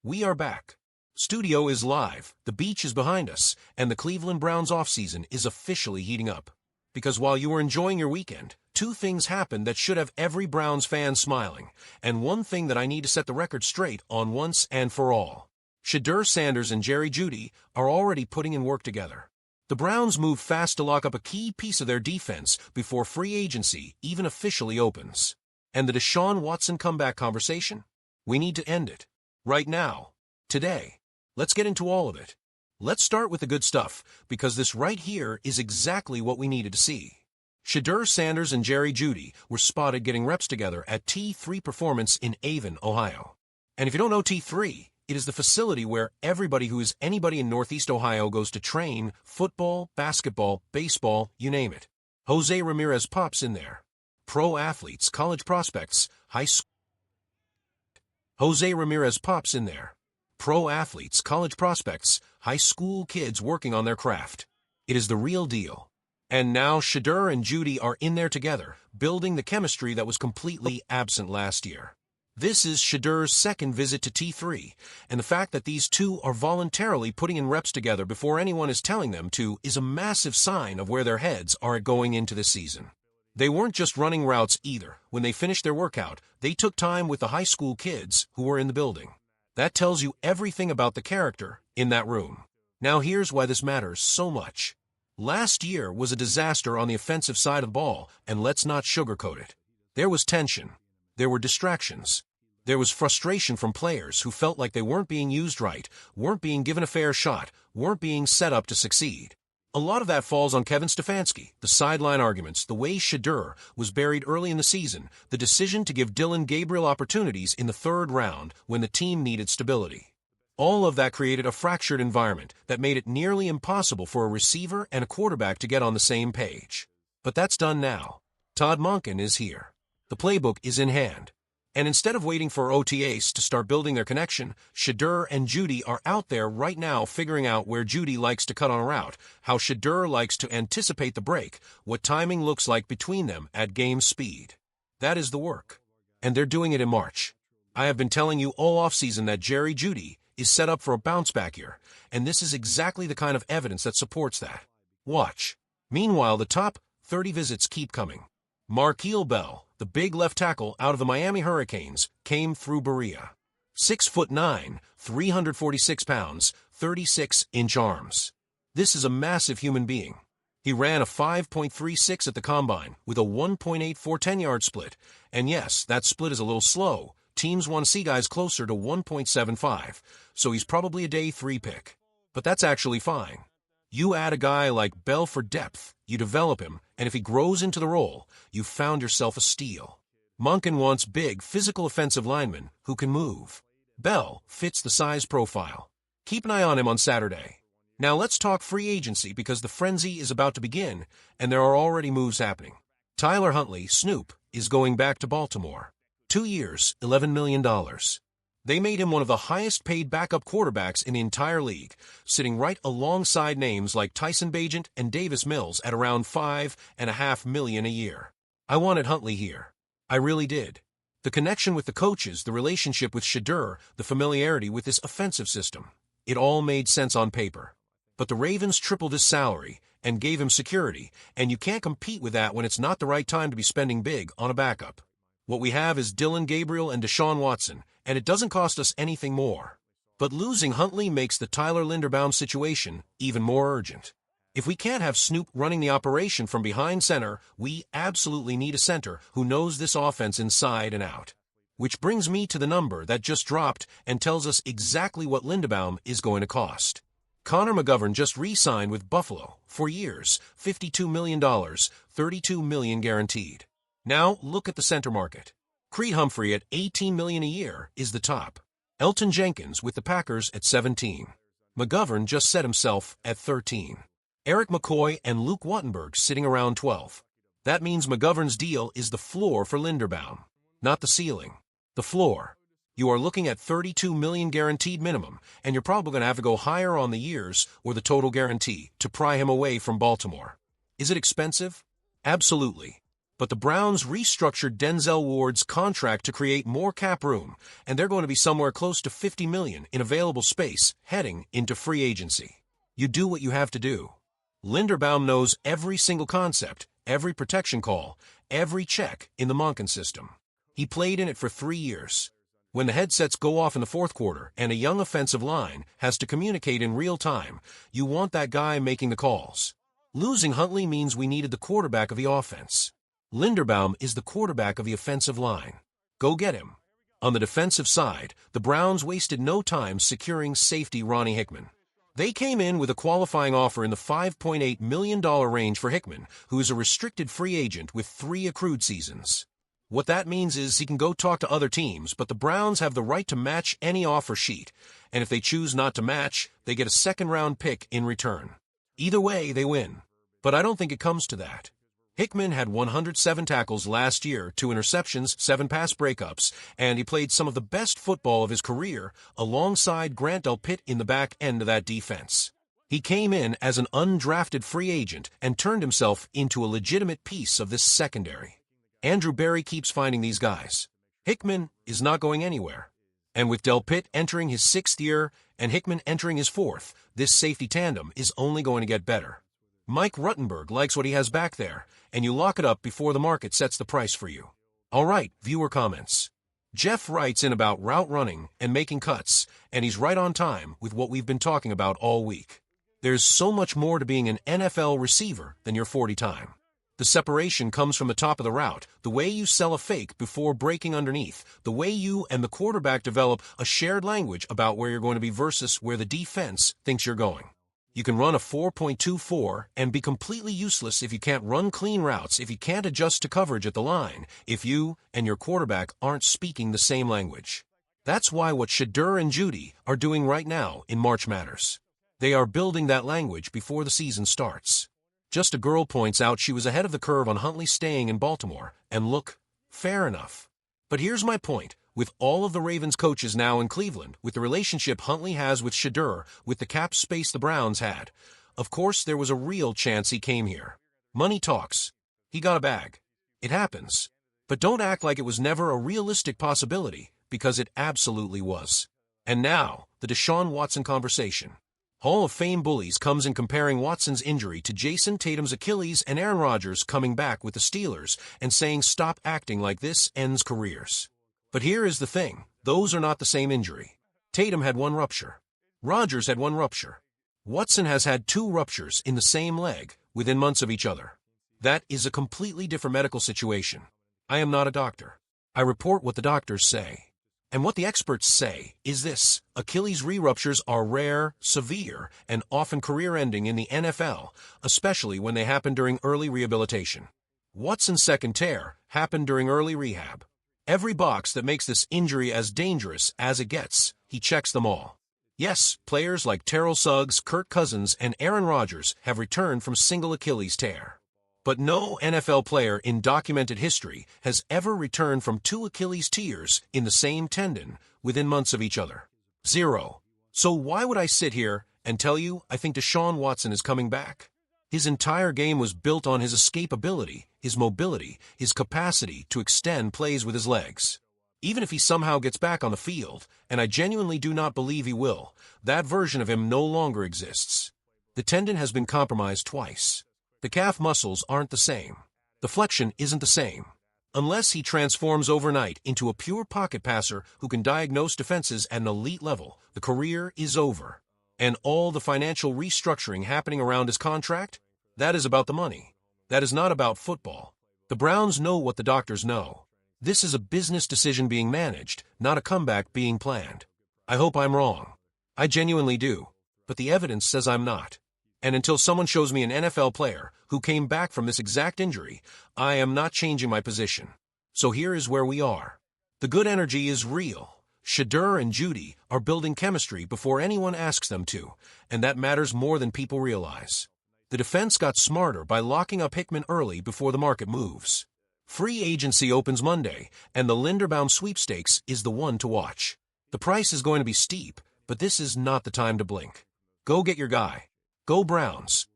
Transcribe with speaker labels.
Speaker 1: We are back. Studio is live, the beach is behind us, and the Cleveland Browns offseason is officially heating up. Because while you were enjoying your weekend, two things happened that should have every Browns fan smiling, and one thing that I need to set the record straight on once and for all. Shedeur Sanders and Jerry Jeudy are already putting in work together. The Browns move fast to lock up a key piece of their defense before free agency even officially opens. And the Deshaun Watson comeback conversation? We need to end it. Right now. Today. Let's get into all of it. Let's start with the good stuff, because this right here is exactly what we needed to see. Shedeur Sanders and Jerry Jeudy were spotted getting reps together at T3 Performance in Avon, Ohio. And if you don't know T3, it is the facility where everybody who is anybody in Northeast Ohio goes to train football, basketball, baseball, you name it. Jose Ramirez pops in there. Pro athletes, college prospects, high school. Jose Ramirez pops in there. Pro athletes, college prospects, high school kids working on their craft. It is the real deal. And now Shedeur and Jeudy are in there together, building the chemistry that was completely absent last year. This is Shedeur's second visit to T3, and the fact that these two are voluntarily putting in reps together before anyone is telling them to is a massive sign of where their heads are going into this season. They weren't just running routes either. When they finished their workout, they took time with the high school kids who were in the building. That tells you everything about the character in that room. Now here's why this matters so much. Last year was a disaster on the offensive side of the ball, and let's not sugarcoat it. There was tension. There were distractions. There was frustration from players who felt like they weren't being used right, weren't being given a fair shot, weren't being set up to succeed. A lot of that falls on Kevin Stefanski, the sideline arguments, the way Shedeur was buried early in the season, the decision to give Dillon Gabriel opportunities in the third round when the team needed stability. All of that created a fractured environment that made it nearly impossible for a receiver and a quarterback to get on the same page. But that's done now. Todd Monken is here. The playbook is in hand. And instead of waiting for OTAs to start building their connection, Shedeur and Jeudy are out there right now figuring out where Jeudy likes to cut on a route, how Shedeur likes to anticipate the break, what timing looks like between them at game speed. That is the work. And they're doing it in March. I have been telling you all offseason that Jerry Jeudy is set up for a bounce-back year, and this is exactly the kind of evidence that supports that. Watch. Meanwhile, the top 30 visits keep coming. Markeel Bell, the big left tackle out of the Miami Hurricanes, came through Berea. 6'9", 346 pounds, 36-inch arms. This is a massive human being. He ran a 5.36 at the combine with a 1.84 10-yard split. And yes, that split is a little slow. Teams want to see guys closer to 1.75, so he's probably a day 3 pick. But that's actually fine. You add a guy like Bell for depth, you develop him, and if he grows into the role, you've found yourself a steal. Monken wants big, physical offensive linemen who can move. Bell fits the size profile. Keep an eye on him on Saturday. Now let's talk free agency because the frenzy is about to begin, and there are already moves happening. Tyler Huntley, Snoop, is going back to Baltimore. 2 years, $11 million. They made him one of the highest-paid backup quarterbacks in the entire league, sitting right alongside names like Tyson Bagent and Davis Mills at around $5.5 million a year. I wanted Huntley here. I really did. The connection with the coaches, the relationship with Shedeur, the familiarity with this offensive system. It all made sense on paper. But the Ravens tripled his salary and gave him security, and you can't compete with that when it's not the right time to be spending big on a backup. What we have is Dillon Gabriel and Deshaun Watson, and it doesn't cost us anything more. But losing Huntley makes the Tyler Linderbaum situation even more urgent. If we can't have Snoop running the operation from behind center, we absolutely need a center who knows this offense inside and out. Which brings me to the number that just dropped and tells us exactly what Linderbaum is going to cost. Connor McGovern just re-signed with Buffalo, 4 years, $52 million, $32 million guaranteed. Now, look at the center market. Creed Humphrey at $18 million a year is the top. Elton Jenkins with the Packers at $17. McGovern just set himself at $13. Eric McCoy and Luke Wattenberg sitting around $12. That means McGovern's deal is the floor for Linderbaum, not the ceiling. The floor. You are looking at $32 million guaranteed minimum, and you're probably going to have to go higher on the years or the total guarantee to pry him away from Baltimore. Is it expensive? Absolutely. But the Browns restructured Denzel Ward's contract to create more cap room, and they're going to be somewhere close to $50 million in available space heading into free agency. You do what you have to do. Linderbaum knows every single concept, every protection call, every check in the Monken system. He played in it for 3 years. When the headsets go off in the fourth quarter and a young offensive line has to communicate in real time, you want that guy making the calls. Losing Huntley means we needed the quarterback of the offense. Linderbaum is the quarterback of the offensive line. Go get him. On the defensive side, the Browns wasted no time securing safety Ronnie Hickman. They came in with a qualifying offer in the $5.8 million range for Hickman, who is a restricted free agent with 3 accrued seasons. What that means is he can go talk to other teams, but the Browns have the right to match any offer sheet, and if they choose not to match, they get a second-round pick in return. Either way, they win. But I don't think it comes to that. Hickman had 107 tackles last year, 2 interceptions, 7 pass breakups, and he played some of the best football of his career alongside Grant Delpit in the back end of that defense. He came in as an undrafted free agent and turned himself into a legitimate piece of this secondary. Andrew Berry keeps finding these guys. Hickman is not going anywhere. And with Delpit entering his 6th year and Hickman entering his 4th, this safety tandem is only going to get better. Mike Ruttenberg likes what he has back there, and you lock it up before the market sets the price for you. All right, viewer comments. Jeff writes in about route running and making cuts, and he's right on time with what we've been talking about all week. There's so much more to being an NFL receiver than your 40 time. The separation comes from the top of the route, the way you sell a fake before breaking underneath, the way you and the quarterback develop a shared language about where you're going to be versus where the defense thinks you're going. You can run a 4.24 and be completely useless if you can't run clean routes, if you can't adjust to coverage at the line, if you and your quarterback aren't speaking the same language. That's why what Shedeur and Jeudy are doing right now in March matters. They are building that language before the season starts. Just a girl points out she was ahead of the curve on Huntley staying in Baltimore, and look, fair enough. But here's my point. With all of the Ravens coaches now in Cleveland, with the relationship Huntley has with Shedeur, with the cap space the Browns had, of course there was a real chance he came here. Money talks. He got a bag. It happens. But don't act like it was never a realistic possibility, because it absolutely was. And now, the Deshaun Watson conversation. Hall of Fame bullies comes in comparing Watson's injury to Jason Tatum's Achilles and Aaron Rodgers coming back with the Steelers and saying stop acting like this ends careers. But here is the thing, those are not the same injury. Tatum had 1 rupture. Rodgers had 1 rupture. Watson has had 2 ruptures in the same leg within months of each other. That is a completely different medical situation. I am not a doctor. I report what the doctors say. And what the experts say is this: Achilles re-ruptures are rare, severe, and often career-ending in the NFL, especially when they happen during early rehabilitation. Watson's second tear happened during early rehab. Every box that makes this injury as dangerous as it gets, he checks them all. Yes, players like Terrell Suggs, Kirk Cousins, and Aaron Rodgers have returned from single Achilles tear. But no NFL player in documented history has ever returned from 2 Achilles tears in the same tendon within months of each other. 0. So why would I sit here and tell you I think Deshaun Watson is coming back? His entire game was built on his escapability, his mobility, his capacity to extend plays with his legs. Even if he somehow gets back on the field, and I genuinely do not believe he will, that version of him no longer exists. The tendon has been compromised twice. The calf muscles aren't the same. The flexion isn't the same. Unless he transforms overnight into a pure pocket passer who can diagnose defenses at an elite level, the career is over. And all the financial restructuring happening around his contract? That is about the money. That is not about football. The Browns know what the doctors know. This is a business decision being managed, not a comeback being planned. I hope I'm wrong. I genuinely do. But the evidence says I'm not. And until someone shows me an NFL player who came back from this exact injury, I am not changing my position. So here is where we are. The good energy is real. Shedeur and Jeudy are building chemistry before anyone asks them to, and that matters more than people realize. The defense got smarter by locking up Hickman early before the market moves. Free agency opens Monday, and the Linderbaum sweepstakes is the one to watch. The price is going to be steep, but this is not the time to blink. Go get your guy. Go Browns.